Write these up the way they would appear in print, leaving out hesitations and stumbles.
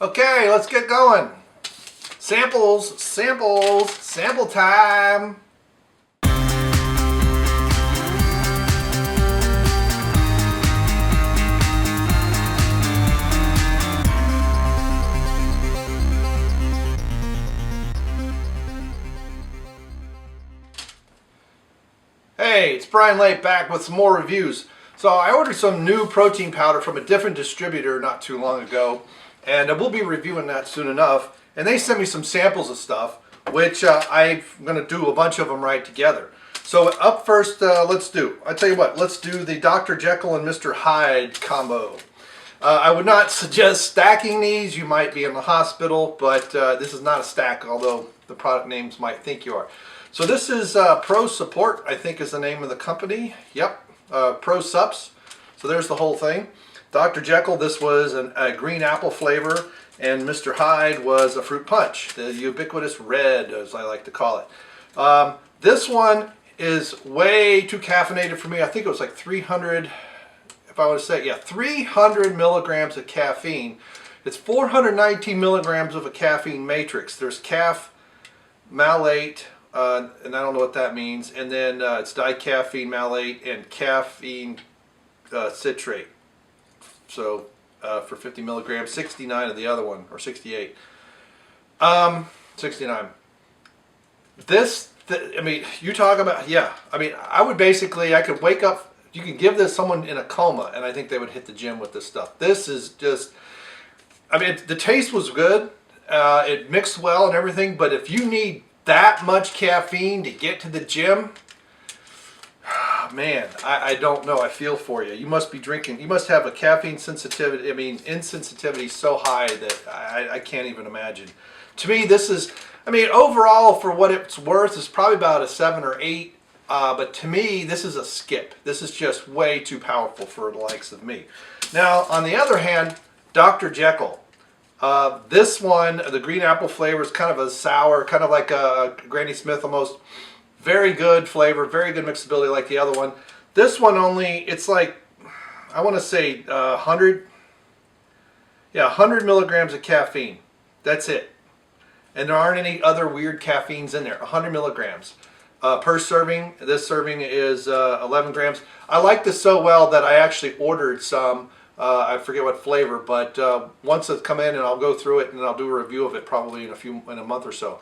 Okay, let's get going. Samples, samples, sample time. Hey, it's Bryon Lape back with some more reviews. So I ordered some new protein powder from a different distributor not too long ago, and we'll be reviewing that soon enough. And they sent me some samples of stuff, which I'm going to do a bunch of them right together. So up first, I tell you what, let's do the Dr. Jekyll and Mr. Hyde combo. I would not suggest stacking these. You might be in the hospital, but this is not a stack, although the product names might think you are. So this is Pro Support, I think is the name of the company. Yep, Pro Supps. So there's the whole thing. Dr. Jekyll, this was a green apple flavor, and Mr. Hyde was a fruit punch, the ubiquitous red, as I like to call it. This one is way too caffeinated for me. I think it was like 300, if I want to say, yeah, 300 milligrams of caffeine. It's 419 milligrams of a caffeine matrix. There's malate, and I don't know what that means, and then it's dicaffeine malate and caffeine citrate. So for 50 milligrams, 69 of the other one, or 68. 69. I mean, you talk about, yeah, I mean, I could wake up, you can give this someone in a coma, and I think they would hit the gym with this stuff. This is just, I mean, the taste was good, it mixed well and everything, but if you need that much caffeine to get to the gym, man, I don't know. I feel for you. You must be drinking. You must have a caffeine sensitivity. I mean, insensitivity so high that I can't even imagine. To me, this is, I mean, overall, for what it's worth, it's probably about a 7 or 8. But to me, this is a skip. This is just way too powerful for the likes of me. Now, on the other hand, Dr. Jekyll. This one, the green apple flavor, is kind of a sour, kind of like a Granny Smith almost. Very good flavor, very good mixability like the other one. This one only, it's like, I want to say 100 milligrams of caffeine. That's it. And there aren't any other weird caffeines in there. 100 milligrams per serving. This serving is 11 grams. I like this so well that I actually ordered some. I forget what flavor, but once it's come in, and I'll go through it and I'll do a review of it probably in a month or so.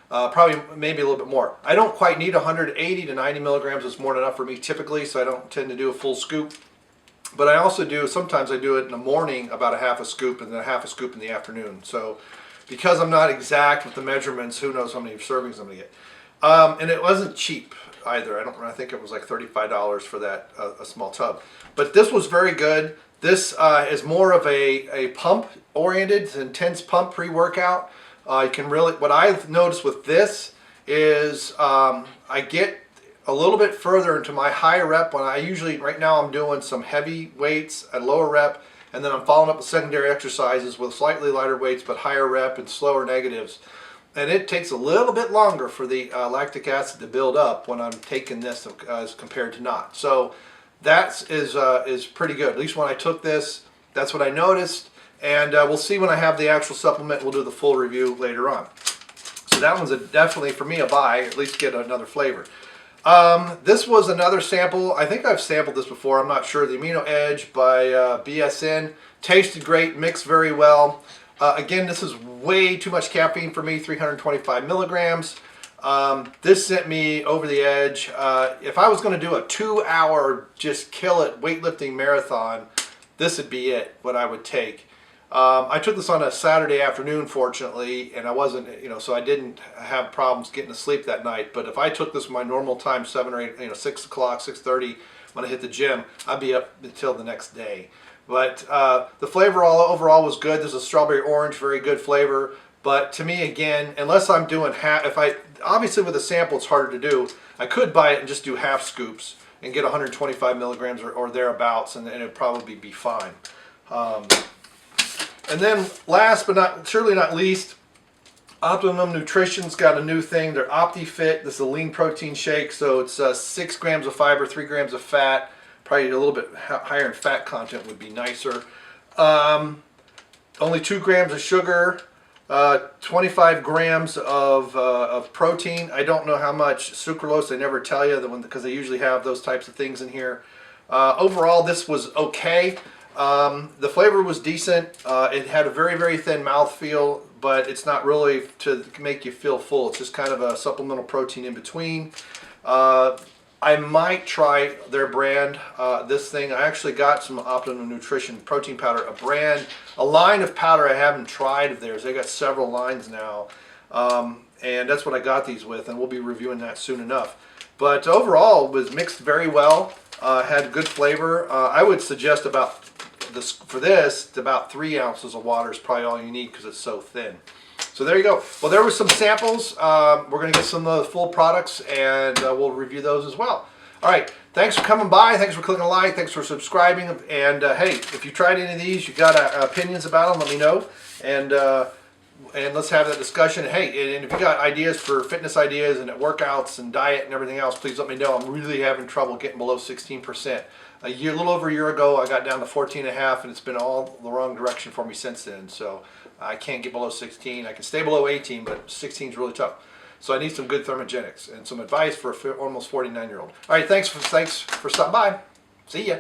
Probably maybe a little bit more. I don't quite need 180 to 90 milligrams. It's more than enough for me typically, so I don't tend to do a full scoop. But I also do, sometimes I do it in the morning, about a half a scoop, and then a half a scoop in the afternoon. So because I'm not exact with the measurements, who knows how many servings I'm going to get. And it wasn't cheap either. I think it was like $35 for that, a small tub. But this was very good. This is more of a pump-oriented, intense pump pre-workout. You can really, what I've noticed with this is I get a little bit further into my high rep when right now I'm doing some heavy weights at lower rep, and then I'm following up with secondary exercises with slightly lighter weights but higher rep and slower negatives. And it takes a little bit longer for the lactic acid to build up when I'm taking this as compared to not. So that is pretty good. At least when I took this, that's what I noticed. And we'll see when I have the actual supplement. We'll do the full review later on. So that one's definitely, for me, a buy. At least get another flavor. This was another sample. I think I've sampled this before. I'm not sure. The Amino Edge by BSN. Tasted great. Mixed very well. Again, this is way too much caffeine for me. 325 milligrams. This sent me over the edge. If I was going to do a 2-hour, just kill it weightlifting marathon, this would be it, what I would take. I took this on a Saturday afternoon, fortunately, and I wasn't, so I didn't have problems getting to sleep that night. But if I took this my normal time, 7 or 8, 6 o'clock, 6:30, when I hit the gym, I'd be up until the next day. But the flavor overall was good. There's a strawberry orange, very good flavor. But to me, again, unless I'm doing obviously with a sample it's harder to do. I could buy it and just do half scoops and get 125 milligrams or thereabouts, and it'd probably be fine. And then last but surely not least, Optimum Nutrition's got a new thing. They're OptiFit. This is a lean protein shake, so it's 6 grams of fiber, 3 grams of fat. Probably a little bit higher in fat content would be nicer. only 2 grams of sugar, 25 grams of protein. I don't know how much sucralose. They never tell you because they usually have those types of things in here. Overall, this was okay. The flavor was decent. It had a very, very thin mouthfeel, but it's not really to make you feel full. It's just kind of a supplemental protein in between. I might try their brand, this thing. I actually got some Optimum Nutrition protein powder, a line of powder I haven't tried of theirs. They got several lines now, and that's what I got these with, and we'll be reviewing that soon enough. But overall, it was mixed very well, had good flavor. I would suggest about about 3 ounces of water is probably all you need because it's so thin. So there you go. Well, there were some samples. We're going to get some of the full products, and we'll review those as well. All right. Thanks for coming by. Thanks for clicking like. Thanks for subscribing. And hey, if you tried any of these, you got opinions about them, let me know. And let's have that discussion. Hey, and if you got ideas for fitness ideas and workouts and diet and everything else, please let me know. I'm really having trouble getting below 16%. A little over a year ago, I got down to 14.5, and it's been all the wrong direction for me since then. So I can't get below 16. I can stay below 18, but 16 is really tough. So I need some good thermogenics and some advice for an almost 49-year-old. All right, thanks for stopping by. See ya.